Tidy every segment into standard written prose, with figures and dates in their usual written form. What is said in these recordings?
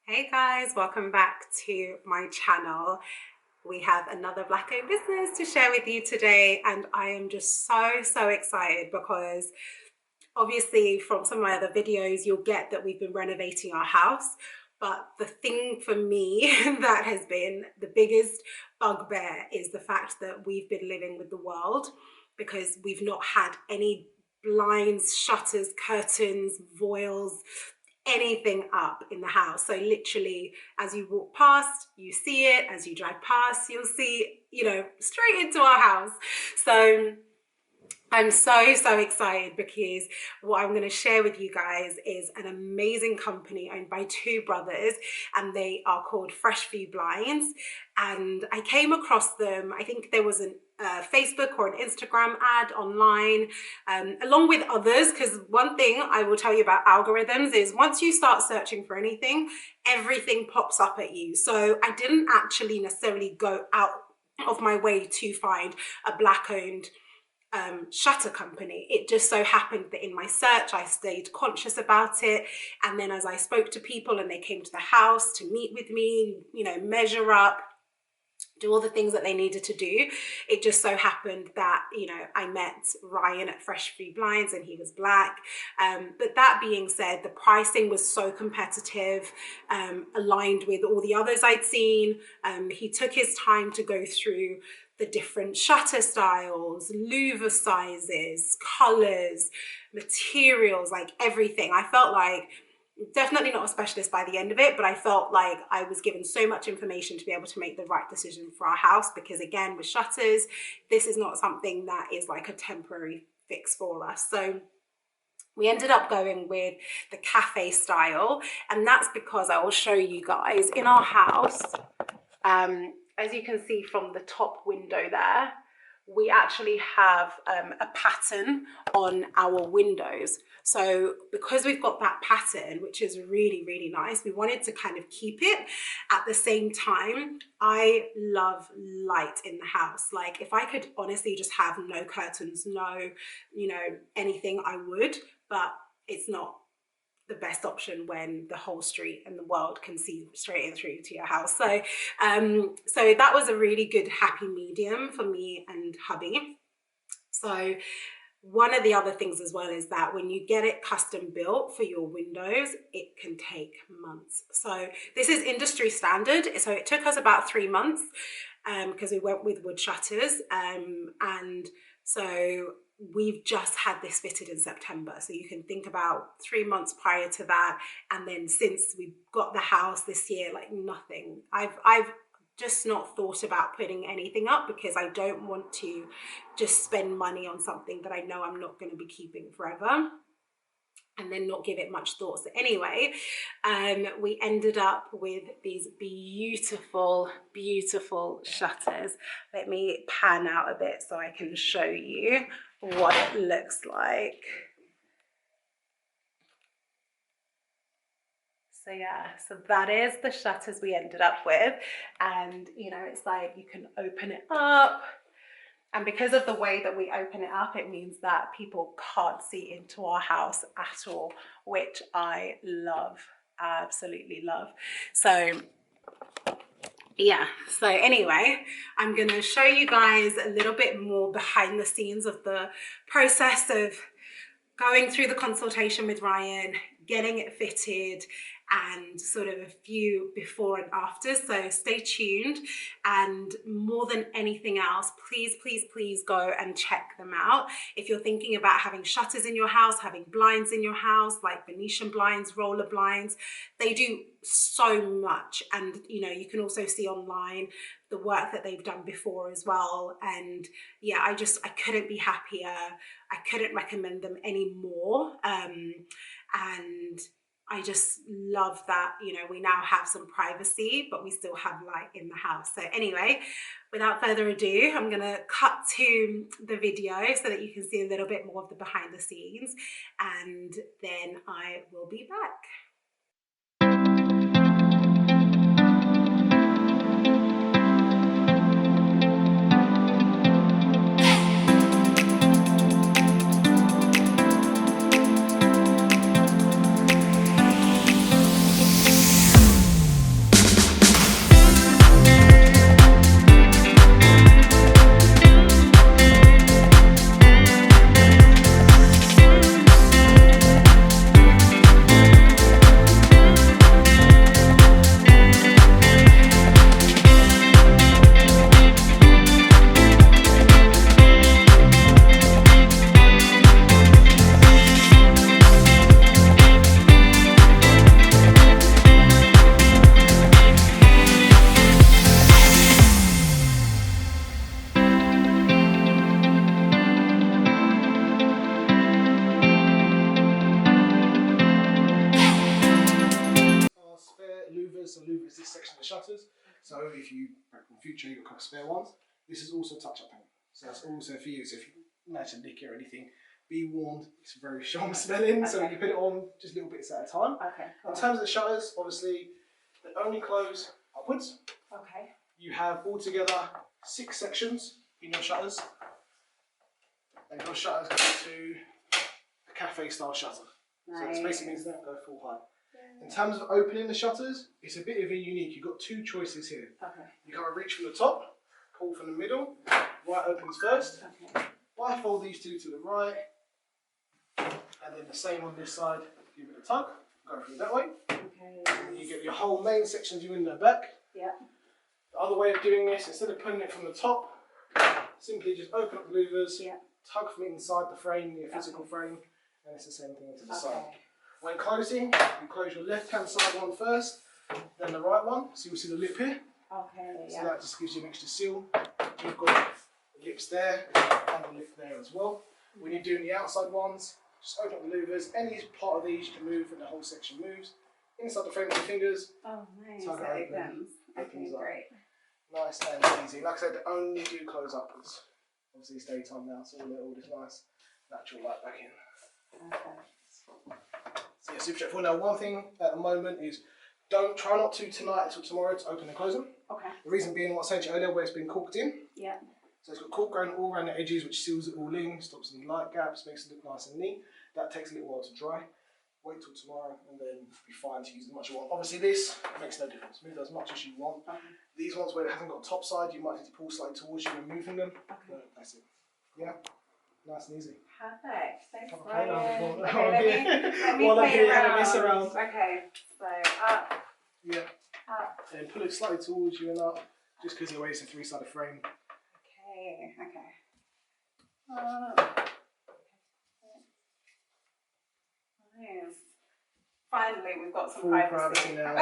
Hey guys, welcome back to my channel. We have another Black owned business to share with you today, and I am just so excited because obviously from some of my other videos you'll get that we've been renovating our house, but the thing for me that has been the biggest bugbear is the fact that we've been living with the world because we've not had any blinds, shutters, curtains, voiles, anything up in the house. So literally as you walk past you see it, as you drive past you'll see, straight into our house. So I'm so excited because what I'm going to share with you guys is an amazing company owned by two brothers, and they are called Freshview Blinds. And I came across them, I think there was an Facebook or an Instagram ad online, along with others, because one thing I will tell you about algorithms is once you start searching for anything, everything pops up at you. So I didn't actually necessarily go out of my way to find a Black owned shutter company. It just so happened that in my search I stayed conscious about it, and then as I spoke to people and they came to the house to meet with me, measure up, do all the things that they needed to do, it just so happened that I met Ryan at Freshview Blinds and he was Black. But that being said, the pricing was so competitive, aligned with all the others I'd seen. He took his time to go through the different shutter styles, louver sizes, colors, materials, like everything. I felt like, definitely not a specialist by the end of it, but I felt like I was given so much information to be able to make the right decision for our house, because again, with shutters, this is not something that is like a temporary fix for us. So we ended up going with the cafe style, and that's because I will show you guys in our house, as you can see from the top window there, we actually have a pattern on our windows. So because we've got that pattern, which is really nice, we wanted to kind of keep it. At the same time, I love light in the house. Like if I could honestly just have no curtains, no, anything, I would, but it's not the best option when the whole street and the world can see straight in through to your house. So so that was a really good happy medium for me and hubby. So one of the other things as well is that when you get it custom built for your windows, it can take months. So this is industry standard. So it took us about 3 months because we went with wood shutters, and so we've just had this fitted in September. So you can think about 3 months prior to that, and then since we got the house this year, like nothing. I've just not thought about putting anything up because I don't want to just spend money on something that I know I'm not going to be keeping forever and then not give it much thought. So anyway, we ended up with these beautiful shutters. Let me pan out a bit so I can show you what it looks like. So yeah, so that is the shutters we ended up with. And it's like you can open it up. And because of the way that we open it up, it means that people can't see into our house at all, which I love, absolutely love. So yeah, so anyway, I'm gonna show you guys a little bit more behind the scenes of the process of going through the consultation with Ryan, getting it fitted, and sort of a few before and after. So stay tuned, and more than anything else, please go and check them out. If you're thinking about having shutters in your house, having blinds in your house, like Venetian blinds, roller blinds, they do so much. And you can also see online the work that they've done before as well. And yeah, I couldn't be happier. I couldn't recommend them any more. And I just love that, we now have some privacy, but we still have light in the house. So anyway, without further ado, I'm gonna cut to the video so that you can see a little bit more of the behind the scenes, and then I will be back. louvers. So louver is this section of the shutters. So if you, in the future, you've got a couple of spare ones, this is also touch-up paint. So that's also for you. So if you imagine lick it or anything, be warned, it's very strong smelling. So you put it on just little bits at a time. Okay. In terms of the shutters, obviously, they only close upwards. Okay. You have altogether 6 sections in your shutters. And your shutters go to a cafe style shutter. Nice. So this basically means they don't go full height. In terms of opening the shutters, it's a bit of a unique. You've got 2 choices here. Okay. You kind of reach from the top, pull from the middle, right opens first. Okay. Bifold these 2 to the right, and then the same on this side. Give it a tug, go through that way. Okay. And you get your whole main section of your window back. Yeah. The other way of doing this, instead of putting it from the top, simply just open up the louvers, tug from inside the frame, your physical frame, and it's the same thing to the side. When closing, you close your left-hand side one first, then the right one. So you'll see the lip here. Okay. So that just gives you an extra seal. You've got the lips there and the lip there as well. When you're doing the outside ones, just open up the louvers. Any part of these you can move, and the whole section moves. Inside the frame with your fingers. Oh, nice. Tug it open. Okay, great. Nice and easy. Like I said, they only do close upwards. Obviously, it's daytime now, so we'll let all this nice natural light back in. Okay. So yeah, super straightforward. Now, one thing at the moment is try not to tonight until tomorrow to open and close them. Okay. The reason being, what I said to you earlier, where it's been corked in. Yeah. So it's got cork going all around the edges, which seals it all in, stops any light gaps, makes it look nice and neat. That takes a little while to dry. Wait till tomorrow, and then you'll be fine to use as much as you want. Obviously, this makes no difference. Move as much as you want. Okay. These ones where it hasn't got top side, you might need to pull slightly towards you when moving them. Okay. But that's it. Yeah. Nice and easy. Perfect. Thanks, Ryan. Okay, let me play around. Okay, so up. Yeah. Up. And pull it slightly towards you and up, just because of the way it's a 3-sided frame. Okay, okay. Nice. Finally, we've got some privacy now.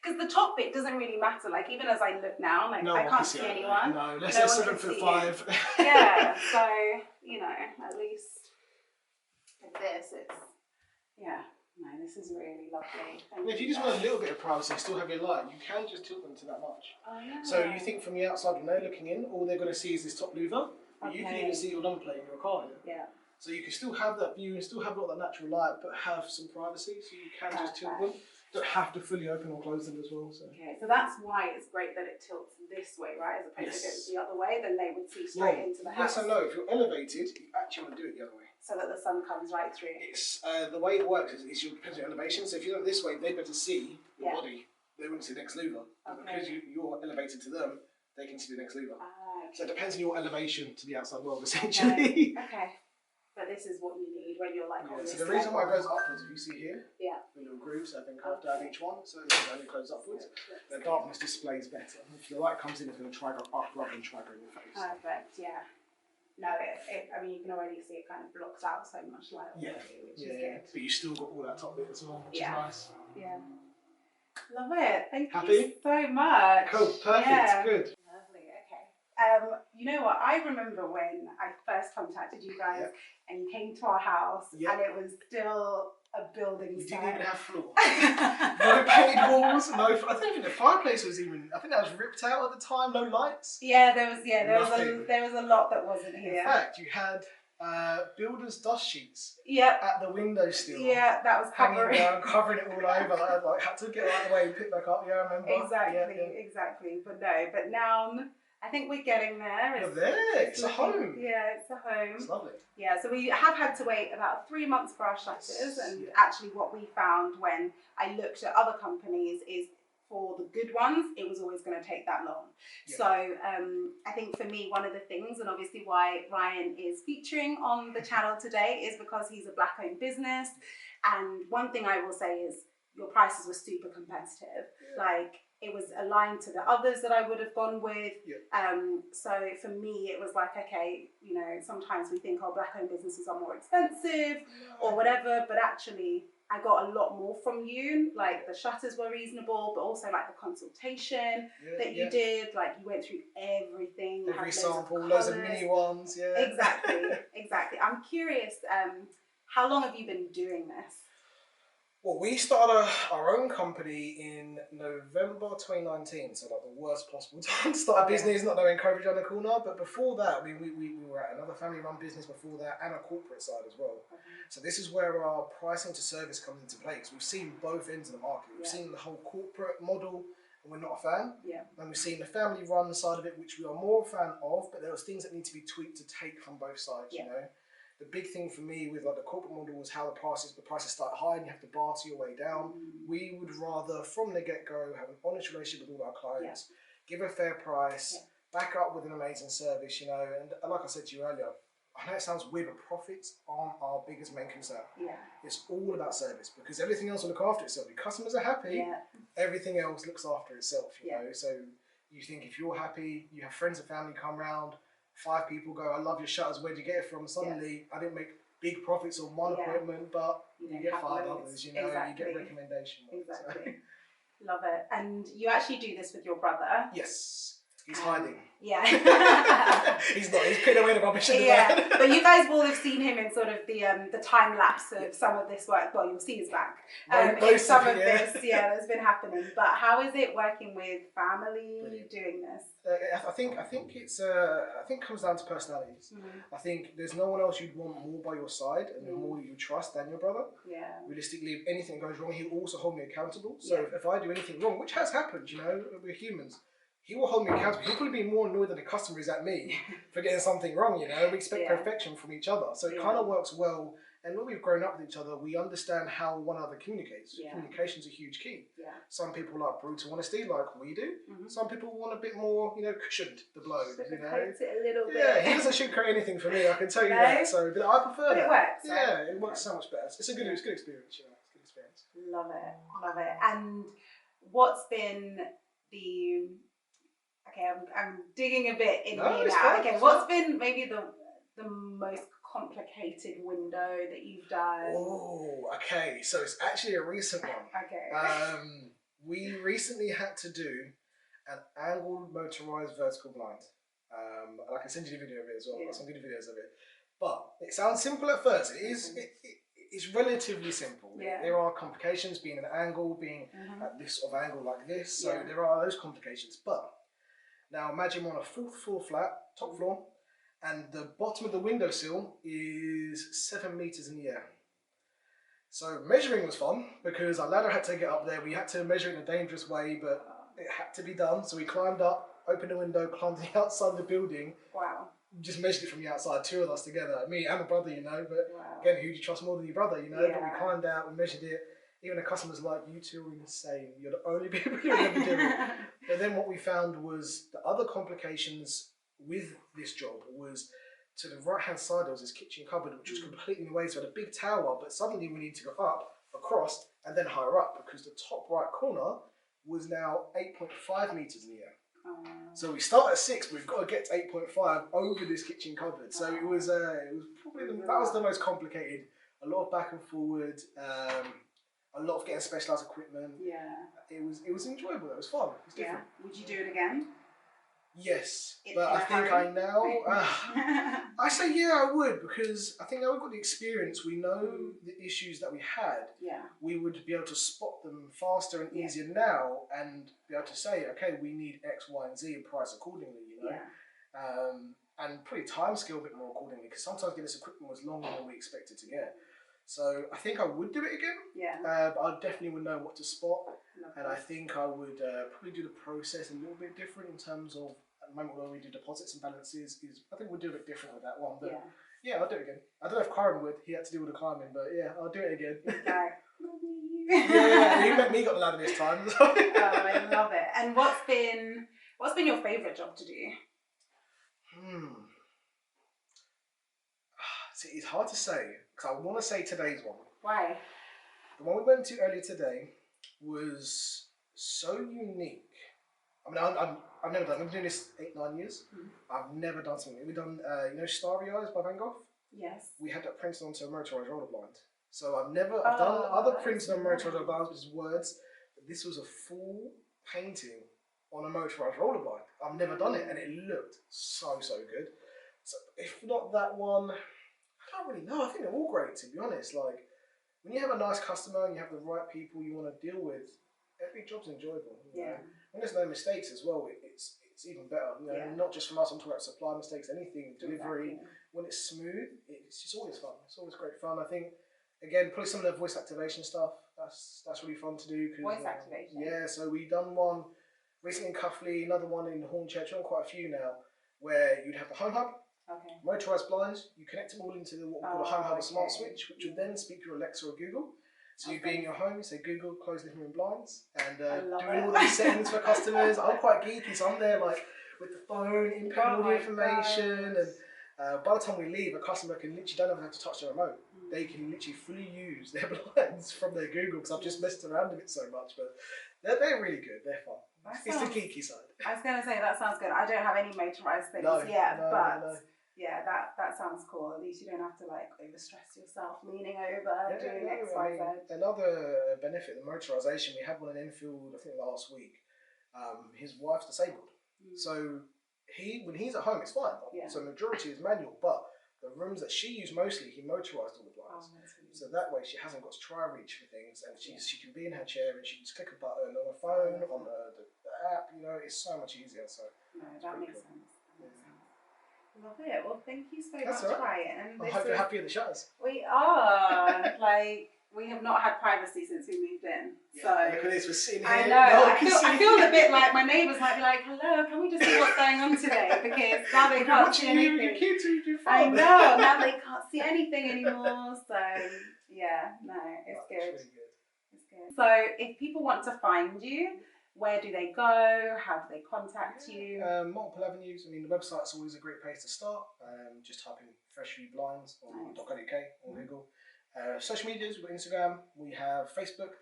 Because the top bit doesn't really matter. Like, even as I look now, like, I can't see anyone. No, let's say 7'5". Yeah, so, you know, at least with this, it's, yeah. No, this is really lovely. And if you just want a little bit of privacy and still have your light, you can just tilt them to that much. Oh, yeah. So you think from the outside, when they're looking in, all they're going to see is this top louver. But you can even see your number plate in your car here. Yeah. So you can still have that view and still have a lot of that natural light, but have some privacy. So you can just tilt them. You don't have to fully open or close them as well. So. Okay, so that's why it's great that it tilts this way, right? As opposed to if it was the other way, then they would see straight into the house. Yes, I know. If you're elevated, you actually want to do it the other way. So that the sun comes right through. It's the way it works is your depends on your elevation. So if you do it this way, they'd better see your body. They wouldn't see the next louver. Okay. Because you're elevated to them, they can see the next louver. Okay. So it depends on your elevation to the outside world, essentially. Okay. But this is what you need when you're like on this. So the reason why it goes upwards, if you see here, the little grooves have been carved out each one, so it only goes upwards. The darkness displays better. If the light comes in, it's going to try go up rather than try go in your face. Perfect, yeah. No, I mean, you can already see it kind of blocks out so much light already, which is good. But you still got all that top bit as well, which is nice. Yeah. Love it. Thank you so much. Cool, perfect, good. Lovely, okay. You know what, I remember when I first contacted you guys and you came to our house and it was still a building site. You didn't even have floor. No painted walls, no, I don't think the fireplace was even, I think that was ripped out at the time, no lights. Yeah, there was a lot that wasn't here. In fact, you had builder's dust sheets at the window still. Yeah, that was covering it all over. Like, had to get it out of the way and pick back up. Yeah, I remember. Exactly. But now I think we're getting there. You're there. It's a home. Yeah, it's a home. It's lovely. Yeah, so we have had to wait about 3 months for our shutters, and actually what we found when I looked at other companies is for the good ones, it was always going to take that long. Yeah. So I think for me, one of the things, and obviously why Ryan is featuring on the channel today, is because he's a Black-owned business. And one thing I will say is your prices were super competitive. Yeah. Like, it was aligned to the others that I would have gone with. Yeah. So for me, it was like, okay, you know, sometimes we think, oh, Black-owned businesses are more expensive or whatever, but actually I got a lot more from you. Like, the shutters were reasonable, but also like the consultation that you did. Like, you went through everything. Every sample, loads of mini ones. Yeah. Exactly. I'm curious. How long have you been doing this? Well, we started our own company in November 2019, so like the worst possible time to start a business, not knowing COVID around the corner. But before that, we were at another family-run business before that, and a corporate side as well. So this is where our pricing to service comes into play, because we've seen both ends of the market. We've seen the whole corporate model, and we're not a fan. And we've seen the family-run side of it, which we are more a fan of, but there was things that need to be tweaked to take from both sides, you know. The big thing for me with like the corporate model was how the prices start high and you have to barter your way down. We would rather, from the get-go, have an honest relationship with all our clients, give a fair price, back up with an amazing service, you know. And like I said to you earlier, I know it sounds weird, but profits aren't our biggest main concern. It's all about service, because everything else will look after itself. Your customers are happy, everything else looks after itself, you know. So you think if you're happy, you have friends and family come round, 5 people go, I love your shutters, where'd you get it from? Suddenly, I didn't make big profits on one appointment, but you get 5 others, you know, you get recommendation. Exactly. Love it. And you actually do this with your brother. Yes. He's hiding. Yeah. He's not. He's putting away the rubbish in the van. But you guys will have seen him in sort of the time lapse of some of this work. Well, you'll see his back. In some of this, that's been happening. But how is it working with family doing this? I think it's I think it comes down to personalities. I think there's no one else you'd want more by your side and more you trust than your brother. Realistically, if anything goes wrong, he'll also hold me accountable. So if I do anything wrong, which has happened, you know, we're humans. He will hold me accountable. He'll probably be more annoyed than the customer is at me for getting something wrong, you know. We expect perfection from each other. So it kind of works well. And when we've grown up with each other, we understand how one another communicates. Communication's a huge key. Some people like brutal honesty, like we do. Some people want a bit more, you know, cushioned the blow. You know? It a little bit. Yeah, he doesn't sugarcoat anything for me, I can tell you that. So but I prefer that. It works. Yeah, it works so much better. It's a good experience, you know. It's a good experience. Love it. And what's been the... Okay, I'm digging a bit in here now. Okay, what's been maybe the most complicated window that you've done? Oh, okay. So it's actually a recent one. Okay. We recently had to do an angled motorized vertical blind. I can send you the video of it as well. I've got some good videos of it. But it sounds simple at first. It is. It's relatively simple. There are complications being an angle, being at this sort of angle like this. So there are those complications. But now imagine we're on a 4th floor flat, top floor, and the bottom of the windowsill is 7 meters in the air. So measuring was fun because our ladder had to get up there. We had to measure it in a dangerous way, but it had to be done. So we climbed up, opened the window, climbed to the outside of the building. Wow. Just measured it from the outside, 2 of us together, me and my brother, you know. But again, who do you trust more than your brother, you know? But we climbed out, we measured it. Even the customers like, you two are insane. You're the only people who ever do it. But then what we found was the other complications with this job was to the right-hand side, there was this kitchen cupboard, which was completely in the way. So we had a big tower, but suddenly we need to go up, across, and then higher up because the top right corner was now 8.5 meters in the air. So we start at 6, but we've got to get to 8.5 over this kitchen cupboard. So it was probably that was the most complicated. A lot of back and forward. A lot of getting specialised equipment. It was enjoyable. It was fun. It was different. Would you do it again? Yes, but I think I now. I say I would, because I think now we've got the experience. We know the issues that we had. We would be able to spot them faster and easier now, and be able to say, okay, we need X, Y, and Z and price accordingly. You know, and probably time scale a bit more accordingly, because sometimes getting this equipment was longer than we expected to get. So I think I would do it again, but I definitely would know what to spot, and I think I would probably do the process a little bit different in terms of, at the moment when we do deposits and balances, I think we'll do a bit different with that one, but I'll do it again. I don't know if Kyron would, he had to do all the climbing, but I'll do it again. He met me got the ladder this time. So. I love it. And what's been your favourite job to do? See, it's hard to say, because I want to say today's one. Why? The one we went to earlier today was so unique. I mean, I've never done. I've been doing this 8-9 years. I've never done something. We've done, you know, Starry Eyes by Van Gogh. Yes. We had that printed onto a motorised roller blind. So I've done other prints on motorised roller blinds, which is words. But this was a full painting on a motorised roller blind. I've never done it, and it looked so good. So if not that one. I don't really know. I think they're all great, to be honest. Like, when you have a nice customer and you have the right people you want to deal with, every job's enjoyable. You know? When there's no mistakes as well, it's even better. You know, not just from us. I'm talking about supply mistakes, anything, delivery. When it's smooth, it's just always fun. It's always great fun. I think, again, probably some of the voice activation stuff. That's really fun to do. Voice activation. Yeah. So we done one recently in Cuffley, another one in Hornchurch. We've done quite a few now, where you'd have the home hub. Okay. Motorised blinds, you connect them all into what we call a home hub, a smart switch, which would then speak to Alexa or Google. So you'd be in your home, you say Google, close living room blinds, and doing all these settings for customers. I'm quite geeky, so I'm there like with the phone, inputting all the information, and by the time we leave, a customer can literally don't even have to touch the remote. They can literally fully use their blinds from their Google, because I've just messed around with it so much, but they're really good, they're fun. It's the geeky side. I was going to say, that sounds good. I don't have any motorised things yet, but yeah, that sounds cool. At least you don't have to like overstress yourself leaning over doing X, Y, Z. Another benefit of the motorisation, we had one in Enfield, I think last week. His wife's disabled, so when he's at home, it's fine. So majority is manual, but the rooms that she used mostly, he motorised all the blinds. So that way she hasn't got to try reach for things, and she can be in her chair and she can just click a button on her phone, on the app. You know, it's so much easier. So no, that makes sense. Love it. Well, thank you so much, right. Ryan. I hope you're happy with the shutters. We are. Like, we have not had privacy since we moved in. So look at this, we're sitting here. I know. I feel a bit like my neighbours might be like, hello, can we just see what's going on today? Because now they can't see anything. I know. Now they can't see anything anymore. So yeah, no, it's good. Really good. It's good. So if people want to find you, where do they go? How do they contact you? Multiple avenues. I mean, the website's always a great place to start. Just type in Freshview Blinds on .co.uk or Google. Social medias, we've got Instagram, we have Facebook,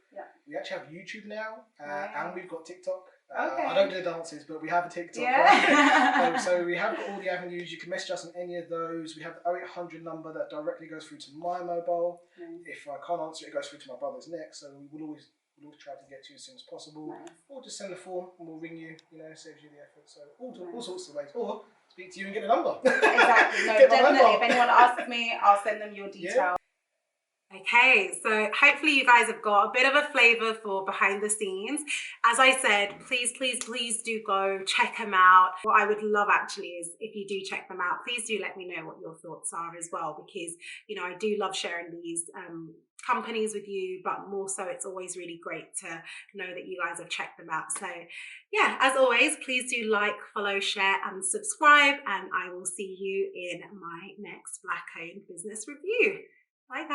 we actually have YouTube now, and we've got TikTok. I don't do dances, but we have a TikTok. So we have got all the avenues. You can message us on any of those. We have the 0800 number that directly goes through to my mobile. If I can't answer it, it goes through to my brother's next. So we will always try to get to you as soon as possible. Or just send a form and we'll ring you. You know, saves you the effort. So all sorts of ways. Or speak to you and get a number. Exactly. No, definitely. If anyone asks me, I'll send them your details. Okay, so hopefully you guys have got a bit of a flavour for behind the scenes. As I said, please do go check them out. What I would love actually is if you do check them out, please do let me know what your thoughts are as well, because, you know, I do love sharing these companies with you, but more so it's always really great to know that you guys have checked them out. So yeah, as always, please do like, follow, share and subscribe, and I will see you in my next Black-owned business review. Bye guys.